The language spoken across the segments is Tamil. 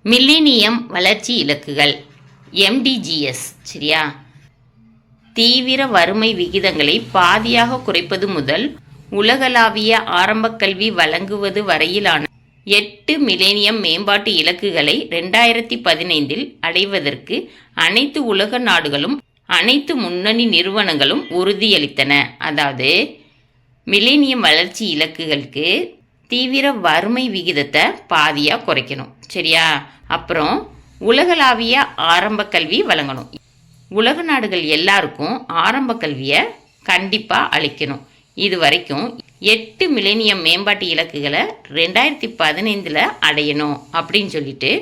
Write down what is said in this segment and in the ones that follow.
மில்லேனியம் வளர்ச்சி இலக்குகள் MDGs சரியா? தீவிர வறுமை விகிதங்களை பாதியாக குறைப்பது முதல் உலகளாவிய ஆரம்ப கல்வி வழங்குவது வரையிலான 8 மில்லேனியம் மேம்பாட்டு இலக்குகளை 2015 அடைவதற்கு அனைத்து உலக நாடுகளும் அனைத்து முன்னணி நிறுவனங்களும் உறுதியளித்தன. அதாவது மில்லேனியம் வளர்ச்சி இலக்குகளுக்கு தீவிர வறுமை விகிதத்தை பாதியாக குறைக்கணும் சரியா? அப்புறம் உலகளாவிய ஆரம்ப கல்வி வழங்கணும். உலக நாடுகள் எல்லாருக்கும் ஆரம்ப கல்வியை கண்டிப்பாக அளிக்கணும். இது வரைக்கும் 8 மில்லேனியம் மேம்பாட்டு இலக்குகளை 2015 அடையணும் அப்படின்னு சொல்லிட்டு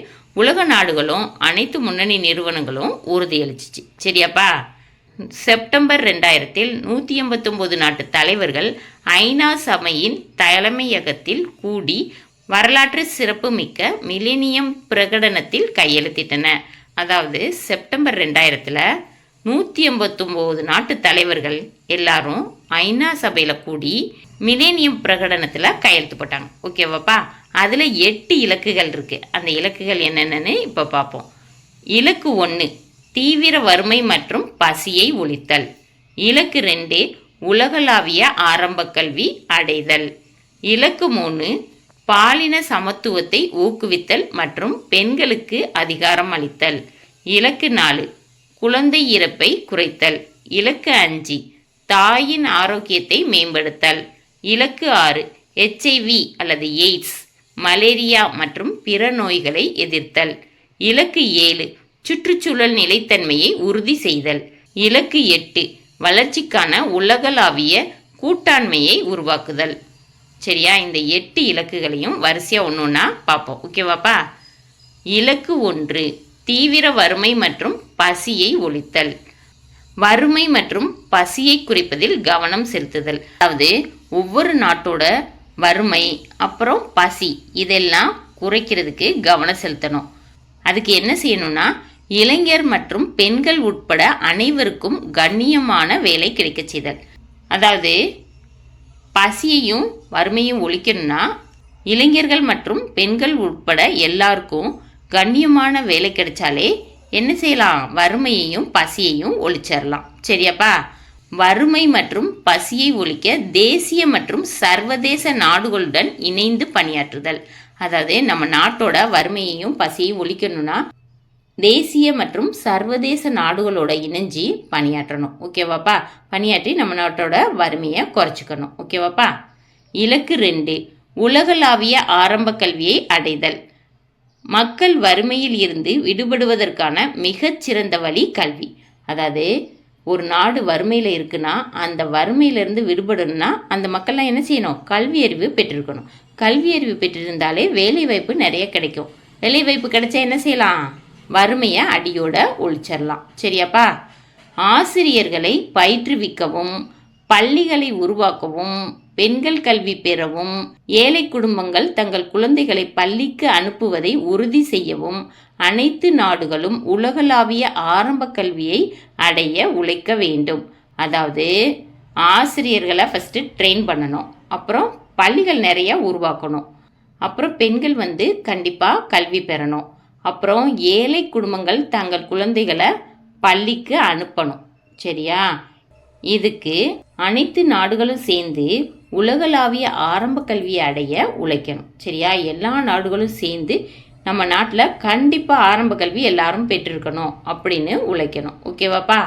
உலக நாடுகளும் அனைத்து முன்னணி நிறுவனங்களும் உறுதியளிச்சிச்சு சரியாப்பா? செப்டம்பர் 2000 189 நாட்டு தலைவர்கள் ஐநா சபையின் தலைமையகத்தில் கூடி வரலாற்று சிறப்பு மிக்க மில்லேனியம் பிரகடனத்தில் கையெழுத்திட்டன. அதாவது செப்டம்பர் 2000 189 நாட்டு தலைவர்கள் எல்லாரும் ஐநா சபையில் கூடி மில்லேனியம் பிரகடனத்தில் கையெழுத்து போட்டாங்க. ஓகேவாப்பா? அதில் 8 இலக்குகள் இருக்குது. அந்த இலக்குகள் என்னென்னு இப்போ பார்ப்போம். இலக்கு 1 தீவிர வறுமை மற்றும் பசியை ஒழித்தல். இலக்கு 2 உலகளாவிய ஆரம்ப கல்வி அடைதல். இலக்கு 3 பாலின சமத்துவத்தை ஊக்குவித்தல் மற்றும் பெண்களுக்கு அதிகாரம் அளித்தல். இலக்கு 4 குழந்தை இறப்பை குறைத்தல். இலக்கு 5 தாயின் ஆரோக்கியத்தை மேம்படுத்தல். இலக்கு 6 HIV அல்லது எய்ட்ஸ், மலேரியா மற்றும் பிற நோய்களை எதிர்த்தல். இலக்கு 7 சுற்றுச்சூழல் நிலைத்தன்மையை உறுதி செய்தல். இலக்கு 8 வளர்ச்சிக்கான உலகளாவிய கூட்டாண்மையை உருவாக்குதல். சரியா? இந்த 8 இலக்குகளையும் வரிசையாக ஒன்று ஒன்றா பார்ப்போம். ஓகேவாப்பா? இலக்கு 1 தீவிர வறுமை மற்றும் பசியை ஒழித்தல். வறுமை மற்றும் பசியை குறைப்பதில் கவனம் செலுத்துதல். அதாவது ஒவ்வொரு நாட்டோட வறுமை அப்புறம் பசி இதெல்லாம் குறைக்கிறதுக்கு கவனம் செலுத்தணும். அதுக்கு என்ன செய்யணும்னா இளைஞர் மற்றும் பெண்கள் உட்பட அனைவருக்கும் கண்ணியமான வேலை கிடைக்க செய்தல். அதாவது பசியையும் வறுமையும் ஒழிக்கணும்னா இளைஞர்கள் மற்றும் பெண்கள் உட்பட எல்லாருக்கும் கண்ணியமான வேலை கிடைச்சாலே என்ன செய்யலாம்? வறுமையையும் பசியையும் ஒழிச்சிடலாம். சரியாப்பா? வறுமை மற்றும் பசியை ஒழிக்க தேசிய மற்றும் சர்வதேச நாடுகளுடன் இணைந்து பணியாற்றுதல். அதாவது நம்ம நாட்டோட வறுமையையும் பசியையும் ஒழிக்கணும்னா தேசிய மற்றும் சர்வதேச நாடுகளோட இணைஞ்சி பணியாற்றணும். ஓகேவாப்பா? பணியாற்றி நம்ம நாட்டோட வறுமையை குறைச்சிக்கணும். ஓகேவாப்பா? இலக்கு 2 உலகளாவிய ஆரம்ப கல்வியை அடைதல். மக்கள் வறுமையில் இருந்து விடுபடுவதற்கான மிகச்சிறந்த வழி கல்வி. அதாவது ஒரு நாடு வறுமையில் இருக்குன்னா அந்த வறுமையிலிருந்து விடுபடணும்னா அந்த மக்கள்லாம் என்ன செய்யணும்? கல்வி அறிவு பெற்றிருக்கணும். கல்வி அறிவு பெற்றிருந்தாலே வேலை வாய்ப்பு நிறைய கிடைக்கும். வேலை வாய்ப்பு கிடைச்சா என்ன செய்யலாம்? வறுமையை அடியோட ஒழிச்சிடலாம். சரியாப்பா? ஆசிரியர்களை பயிற்றுவிக்கவும் பள்ளிகளை உருவாக்கவும் பெண்கள் கல்வி பெறவும் ஏழை குடும்பங்கள் தங்கள் குழந்தைகளை பள்ளிக்கு அனுப்புவதை உறுதி செய்யவும் அனைத்து நாடுகளும் உலகளாவிய ஆரம்ப கல்வியை அடைய உழைக்க வேண்டும். அதாவது ஆசிரியர்களை ஃபஸ்ட்டு ட்ரெயின் பண்ணணும், அப்புறம் பள்ளிகள் நிறைய உருவாக்கணும், அப்புறம் பெண்கள் கண்டிப்பாக கல்வி பெறணும், அப்புறம் ஏழை குடும்பங்கள் தங்கள் குழந்தைகளை பள்ளிக்கு அனுப்பணும். சரியா? இதுக்கு அனைத்து நாடுகளும் சேர்ந்து உலகளாவிய ஆரம்ப கல்வியை அடைய உழைக்கணும். சரியா? எல்லா நாடுகளும் சேர்ந்து நம்ம நாட்டில் கண்டிப்பாக ஆரம்ப கல்வி எல்லாரும் பெற்றிருக்கணும் அப்படின்னு உழைக்கணும். ஓகேவாப்பா?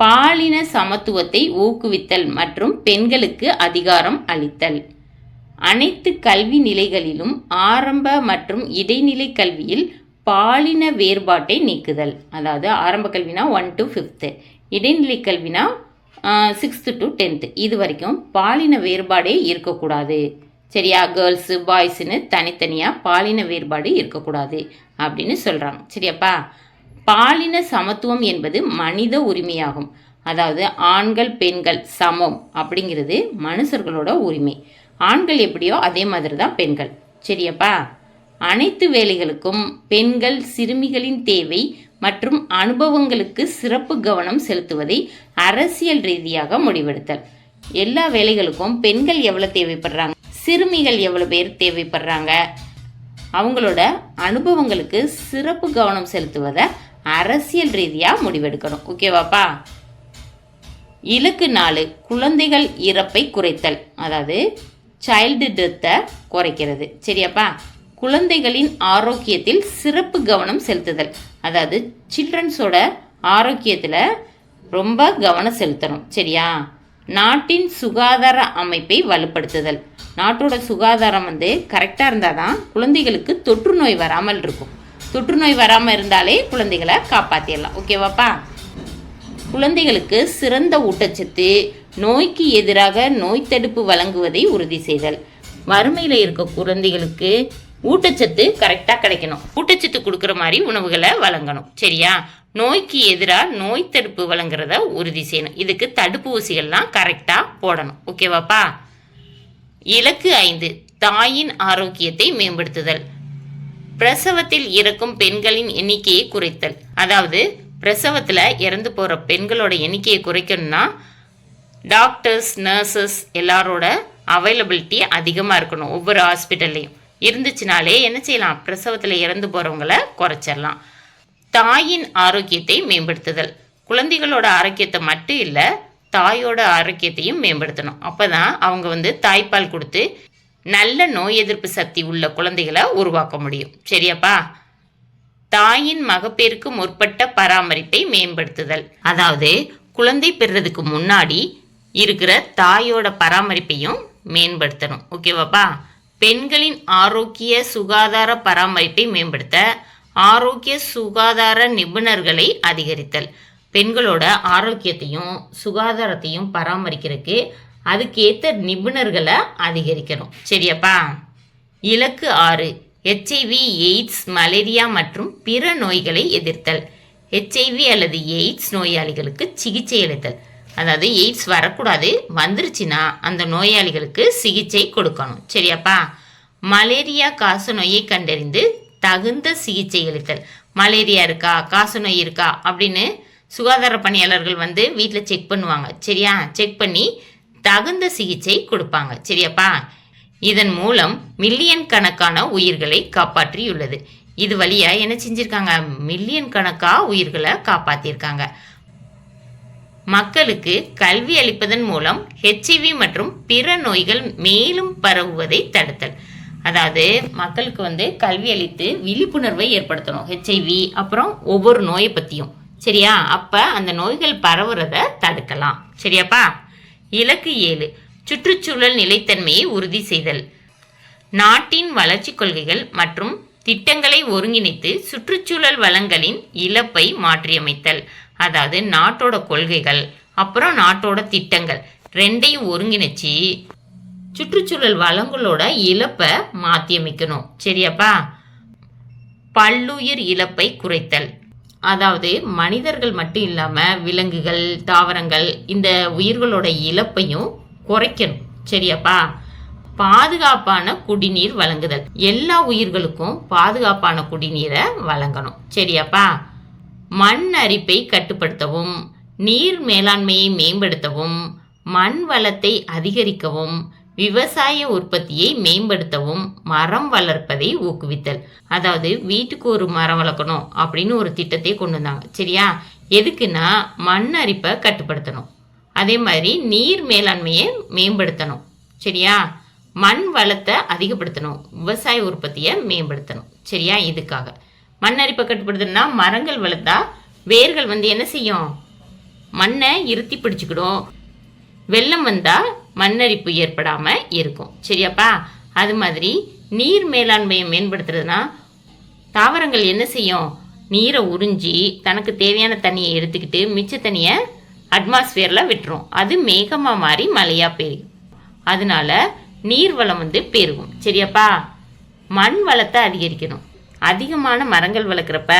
பாலின சமத்துவத்தை ஊக்குவித்தல் மற்றும் பெண்களுக்கு அதிகாரம் அளித்தல். அனைத்து கல்வி நிலைகளிலும் ஆரம்ப மற்றும் இடைநிலை கல்வியில் பாலின வேறுபாட்டை நீக்குதல். அதாவது ஆரம்ப கல்வினா 1 to 5th, இடைநிலை கல்வினா 6th to 10th. இது வரைக்கும் பாலின வேறுபாடே இருக்கக்கூடாது. சரியா? கேர்ள்ஸு பாய்ஸுன்னு தனித்தனியாக பாலின வேறுபாடு இருக்கக்கூடாது அப்படின்னு சொல்கிறாங்க. சரியாப்பா? பாலின சமத்துவம் என்பது மனித உரிமையாகும். அதாவது ஆண்கள் பெண்கள் சமம் அப்படிங்கிறது மனுஷர்களோட உரிமை. ஆண்கள் எப்படியோ அதே மாதிரி தான் பெண்கள். சரியாப்பா? அனைத்து வேலைகளுக்கும் பெண்கள் சிறுமிகளின் தேவை மற்றும் அனுபவங்களுக்கு சிறப்பு கவனம் செலுத்துவதை அரசியல் ரீதியாக முடிவெடுத்தல். எல்லா வேலைகளுக்கும் பெண்கள் எவ்வளோ தேவைப்படுறாங்க, சிறுமிகள் எவ்வளோ பேர் தேவைப்படுறாங்க, அவங்களோட அனுபவங்களுக்கு சிறப்பு கவனம் செலுத்துவதை அரசியல் ரீதியாக முடிவெடுக்கணும். ஓகேவாப்பா? இலக்கு 4 குழந்தைகள் இறப்பை குறைத்தல், அதாவது சைல்டு டெத்தை குறைக்கிறது. சரியாப்பா? குழந்தைகளின் ஆரோக்கியத்தில் சிறப்பு கவனம் செலுத்துதல், அதாவது சில்ட்ரன்ஸோட ஆரோக்கியத்தில் ரொம்ப கவனம் செலுத்தணும். சரியா? நாட்டின் சுகாதார அமைப்பை வலுப்படுத்துதல், நாட்டோட சுகாதாரம் கரெக்டாக இருந்தால் தான் குழந்தைகளுக்கு தொற்று நோய் வராமல் இருக்கும். தொற்று நோய் வராமல் இருந்தாலே குழந்தைகளை காப்பாற்றிடலாம். ஓகேவாப்பா? குழந்தைகளுக்கு சிறந்த ஊட்டச்சத்து, நோய்க்கு எதிராக நோய் தடுப்பு வழங்குவதை உறுதி செய்தல். வறுமையில் இருக்க குழந்தைகளுக்கு ஊட்டச்சத்து கரெக்டாக கிடைக்கணும். ஊட்டச்சத்து கொடுக்குற மாதிரி உணவுகளை வழங்கணும். சரியா? நோய்க்கு எதிராக நோய் தடுப்பு வழங்குறத உறுதி செய்யணும். இதுக்கு தடுப்பு ஊசிகள்லாம் கரெக்டாக போடணும். ஓகேவாப்பா? இலக்கு 5 தாயின் ஆரோக்கியத்தை மேம்படுத்துதல், பிரசவத்தில் இறக்கும் பெண்களின் எண்ணிக்கையை குறைத்தல். அதாவது பிரசவத்தில் இறந்து போகிற பெண்களோட எண்ணிக்கையை குறைக்கணும்னா டாக்டர்ஸ், நர்சஸ் எல்லாரோட அவைலபிலிட்டி அதிகமாக இருக்கணும். ஒவ்வொரு ஹாஸ்பிட்டல்லையும் இருந்துச்சுனாலே என்ன செய்யலாம்? பிரசவத்தில் இறந்து போகிறவங்கள குறைச்சிடலாம். தாயின் ஆரோக்கியத்தை மேம்படுத்துதல், குழந்தைகளோட ஆரோக்கியத்தை மட்டும் இல்லை, தாயோட ஆரோக்கியத்தையும் மேம்படுத்தணும். அப்போ தான் அவங்க தாய்ப்பால் கொடுத்து நல்ல நோய் எதிர்ப்பு சக்தி உள்ள குழந்தைகளை உருவாக்க முடியும். சரியாப்பா? தாயின் மகப்பேறுக்கு முற்பட்ட பராமரிப்பை மேம்படுத்துதல், அதாவது குழந்தை பெறுறதுக்கு முன்னாடி இருக்கிற தாயோட பராமரிப்பையும் மேம்படுத்தணும். ஓகேவாப்பா? பெண்களின் ஆரோக்கிய சுகாதார பராமரிப்பை மேம்படுத்த ஆரோக்கிய சுகாதார நிபுணர்களை அதிகரித்தல், பெண்களோட ஆரோக்கியத்தையும் சுகாதாரத்தையும் பராமரிக்கிறதுக்கு அதுக்கேற்ற நிபுணர்களை அதிகரிக்கணும். சரியாப்பா? இலக்கு 6 HIV, எய்ட்ஸ், மலேரியா மற்றும் பிற நோய்களை எதிர்த்தல். HIV அல்லது எய்ட்ஸ் நோயாளிகளுக்கு சிகிச்சை அளித்தல், அதாவது எய்ட்ஸ் வரக்கூடாது, வந்துருச்சுன்னா அந்த நோயாளிகளுக்கு சிகிச்சை கொடுக்கணும். சரியாப்பா? மலேரியா காச நோயை கண்டறிந்து தகுந்த சிகிச்சை அளித்தல், மலேரியா இருக்கா, காச நோய் இருக்கா அப்படின்னு சுகாதார பணியாளர்கள் வீட்டில் செக் பண்ணுவாங்க. சரியா? செக் பண்ணி தகுந்த சிகிச்சை கொடுப்பாங்க. சரியாப்பா? இதன் மூலம் மில்லியன் கணக்கான உயிர்களை காப்பாற்றியுள்ளது. இது வழியா என்ன செஞ்சிருக்காங்க? மில்லியன் கணக்கா உயிர்களை காப்பாற்றியிருக்காங்க. மக்களுக்கு கல்வி அளிப்பதன் மூலம் HIV மற்றும் பிற நோய்கள் மேலும் பரவுவதை தடுத்தல், அதாவது மக்களுக்கு கல்வி அளித்து விழிப்புணர்வை ஏற்படுத்தணும். HIV அப்புறம் ஒவ்வொரு நோயை பற்றியும். சரியா? அப்போ அந்த நோய்கள் பரவுறதை தடுக்கலாம். சரியாப்பா? இலக்கு 7 சுற்றுச்சூழல் நிலைத்தன்மையை உறுதி செய்தல், நாட்டின் வளர்ச்சி கொள்கைகள் மற்றும் திட்டங்களை ஒருங்கிணைத்து சுற்றுச்சூழல் வளங்களின் இழப்பை மாற்றியமைத்தல், அதாவது நாட்டோட கொள்கைகள் அப்புறம் நாட்டோட திட்டங்கள் ரெண்டையும் ஒருங்கிணைச்சு சுற்றுச்சூழல் வளங்களோட இழப்பை மாற்றியமைக்கணும். சரியாப்பா? பல்லுயிர் இழப்பை குறைத்தல், அதாவது மனிதர்கள் மட்டும் இல்லாமல் விலங்குகள், தாவரங்கள், இந்த உயிர்களோட இழப்பையும் குறைக்கணும். சரியாப்பா? பாதுகாப்பான குடிநீர் வழங்குதல், எல்லா உயிர்களுக்கும் பாதுகாப்பான குடிநீரை வழங்கணும். சரியாப்பா? மண் அரிப்பை கட்டுப்படுத்தவும், நீர் மேலாண்மையை மேம்படுத்தவும், மண் வளத்தை அதிகரிக்கவும், விவசாய உற்பத்தியை மேம்படுத்தவும் மரம் வளர்ப்பதை ஊக்குவித்தல், அதாவது வீட்டுக்கு ஒரு மரம் வளர்க்கணும் அப்படின்னு ஒரு திட்டத்தை கொண்டு வந்தாங்க. சரியா? எதுக்குன்னா மண் அரிப்பை கட்டுப்படுத்தணும், அதே மாதிரி நீர் மேலாண்மையை மேம்படுத்தணும். சரியா? மண் வளத்தை அதிகப்படுத்தணும், விவசாய உற்பத்தியை மேம்படுத்தணும். சரியா? இதுக்காக மண் அரிப்பை கட்டுப்படுத்தணும்னா மரங்கள் வளர்த்தா வேர்கள் என்ன செய்யும்? மண்ணை இருத்தி பிடிச்சிக்கிடும், வெள்ளம் வந்தால் மண்ணரிப்பு ஏற்படாமல் இருக்கும். சரியாப்பா? அது மாதிரி நீர் மேலாண்மையை மேம்படுத்துறதுனா தாவரங்கள் என்ன செய்யும்? நீரை உறிஞ்சி தனக்கு தேவையான தண்ணியை எடுத்துக்கிட்டு மிச்ச தண்ணியை அட்மாஸ்பியரில் விட்டுரும், அது மேகமாக மாறி மழையாக பெருகும், அதனால நீர் வளம் பெருகும். சரியாப்பா? மண் வளத்தை அதிகரிக்கணும், அதிகமான மரங்கள் வளர்க்குறப்ப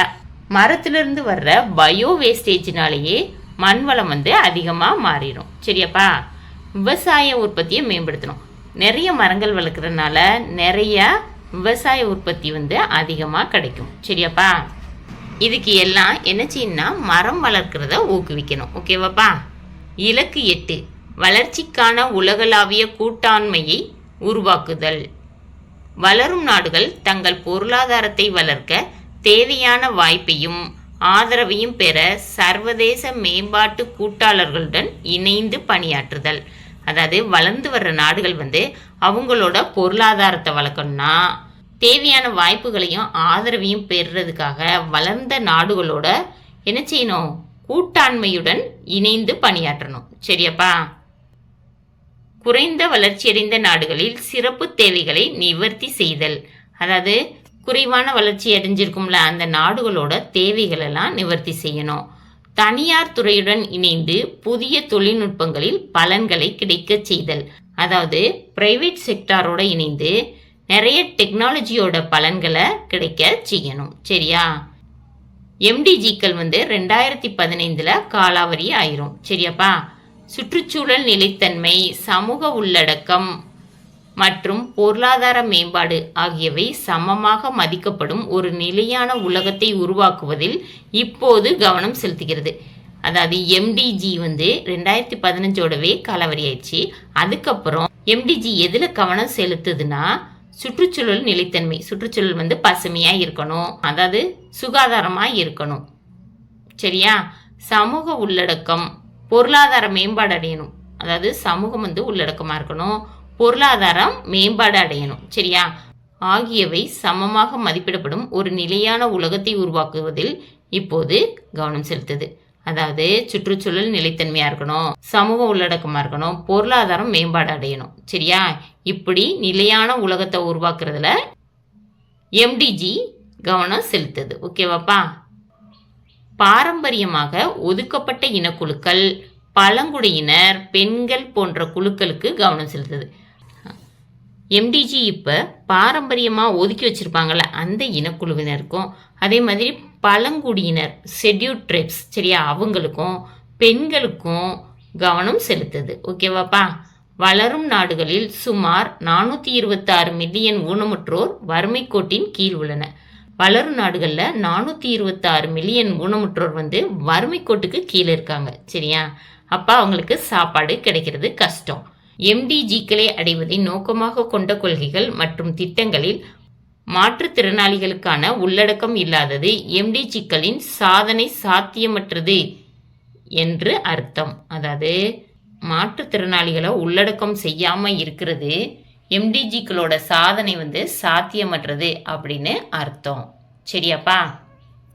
மரத்திலிருந்து வர்ற பயோ வேஸ்டேஜினாலேயே மண் வளம் அதிகமாக மாறிடும். சரியாப்பா? விவசாய உற்பத்தியை மேம்படுத்தணும், நிறைய மரங்கள் வளர்க்குறதுனால நிறைய விவசாய உற்பத்தி அதிகமாக கிடைக்கும். சரியாப்பா? இதுக்கு எல்லாம் என்ன செய்யணும்னா மரம் வளர்க்குறத ஊக்குவிக்கணும். ஓகேவாப்பா? இலக்கு 8 வளர்ச்சிக்கான உலகளாவிய கூட்டாண்மையை உருவாக்குதல், வளரும் நாடுகள் தங்கள் பொருளாதாரத்தை வளர்க்க தேவையான வாய்ப்பையும் ஆதரவையும் பெற சர்வதேச மேம்பாட்டு கூட்டாளர்களுடன் இணைந்து பணியாற்றுதல். அதாவது வளர்ந்து வர்ற நாடுகள் அவங்களோட பொருளாதாரத்தை வளர்க்கணும்னா தேவையான வாய்ப்புகளையும் ஆதரவையும் பெறுறதுக்காக வளர்ந்த நாடுகளோட என்ன செய்யணும்? கூட்டாண்மையுடன் இணைந்து பணியாற்றணும். சரியாப்பா? குறைந்த வளர்ச்சியடைந்த நாடுகளில் சிறப்பு தேவைகளை நிவர்த்தி செய்தல். அதாவது குறைவான வளர்ச்சி அடைஞ்சிருக்கும்ல அந்த நாடுகளோட தேவைகள் எல்லாம் நிவர்த்தி செய்யணும். தனியார் துறையுடன் இணைந்து புதிய தொழில்நுட்பங்களில் பலன்களை கிடைக்க செய்தல். அதாவது பிரைவேட் செக்டாரோட இணைந்து நிறைய டெக்னாலஜியோட பலன்களை கிடைக்க செய்யணும். சரியா? எம்டிஜிக்கள் 2015 காலாவரி ஆயிரும். சரியாப்பா? சுற்றுச்சூழல் நிலைத்தன்மை, சமூக உள்ளடக்கம் மற்றும் பொருளாதார மேம்பாடு ஆகியவை சமமாக மதிக்கப்படும் ஒரு நிலையான உலகத்தை உருவாக்குவதில் இப்போது கவனம் செலுத்துகிறது. அதாவது எம்டிஜி 2015ஓடவே காலாவரி ஆயிடுச்சு. அதுக்கப்புறம் எம்டிஜி எதுல கவனம் செலுத்துதுன்னா சுற்றுச்சூழல் நிலைத்தன்மை. சுற்றுச்சூழல் பசுமையா இருக்கணும், அதாவது சுகாதாரமா இருக்கணும். சரியா? சமூக உள்ளடக்கம், பொருளாதார மேம்பாடு அடையணும். அதாவது சமூகம் உள்ளடக்கமா இருக்கணும், பொருளாதாரம் மேம்பாடு அடையணும். சரியா? ஆகியவை சமமாக மதிப்பிடப்படும் ஒரு நிலையான உலகத்தை உருவாக்குவதில் இப்போது கவனம் செலுத்துது. அதாவது சுற்றுச்சூழல் நிலைத்தன்மையா இருக்கணும், சமூக உள்ளடக்கமா இருக்கணும், பொருளாதாரம் மேம்பாடு அடையணும். சரியா? இப்படி நிலையான உலகத்தை உருவாக்குறதுல எம்டிஜி கவனம் செலுத்துது. ஓகேவாப்பா? பாரம்பரியமாக ஒதுக்கப்பட்ட இனக்குழுக்கள், பழங்குடியினர், பெண்கள் போன்ற குழுக்களுக்கு கவனம் செலுத்துது. எம்டிஜி இப்போ பாரம்பரியமாக ஒதுக்கி வச்சிருப்பாங்கல்ல அந்த இனக்குழுவினருக்கும், அதே மாதிரி பழங்குடியினர் ஷெட்யூல்ட் ட்ரைப்ஸ், சரியா, அவங்களுக்கும் பெண்களுக்கும் கவனம் செலுத்துது. ஓகேவாப்பா? வளரும் நாடுகளில் சுமார் 426 மில்லியன் ஊனமுற்றோர் வறுமை கோட்டின் கீழ் உள்ளன. வளரும் நாடுகளில் 426 மில்லியன் ஊனமுற்றோர் வறுமை கோட்டுக்கு கீழே இருக்காங்க. சரியா? அப்போ அவங்களுக்கு சாப்பாடு கிடைக்கிறது கஷ்டம். எம்டிஜிக்களை அடைவதை நோக்கமாக கொண்ட கொள்கைகள் மற்றும் திட்டங்களில் மாற்றுத்திறனாளிகளுக்கான உள்ளடக்கம் இல்லாதது எம்டிஜிக்களின் சாதனை சாத்தியமற்றது என்று அர்த்தம். அதாவது மாற்றுத்திறனாளிகளை உள்ளடக்கம் செய்யாம இருக்கிறது எம்டிஜிக்களோட சாதனை சாத்தியமற்றது அப்படின்னு அர்த்தம். சரியாப்பா?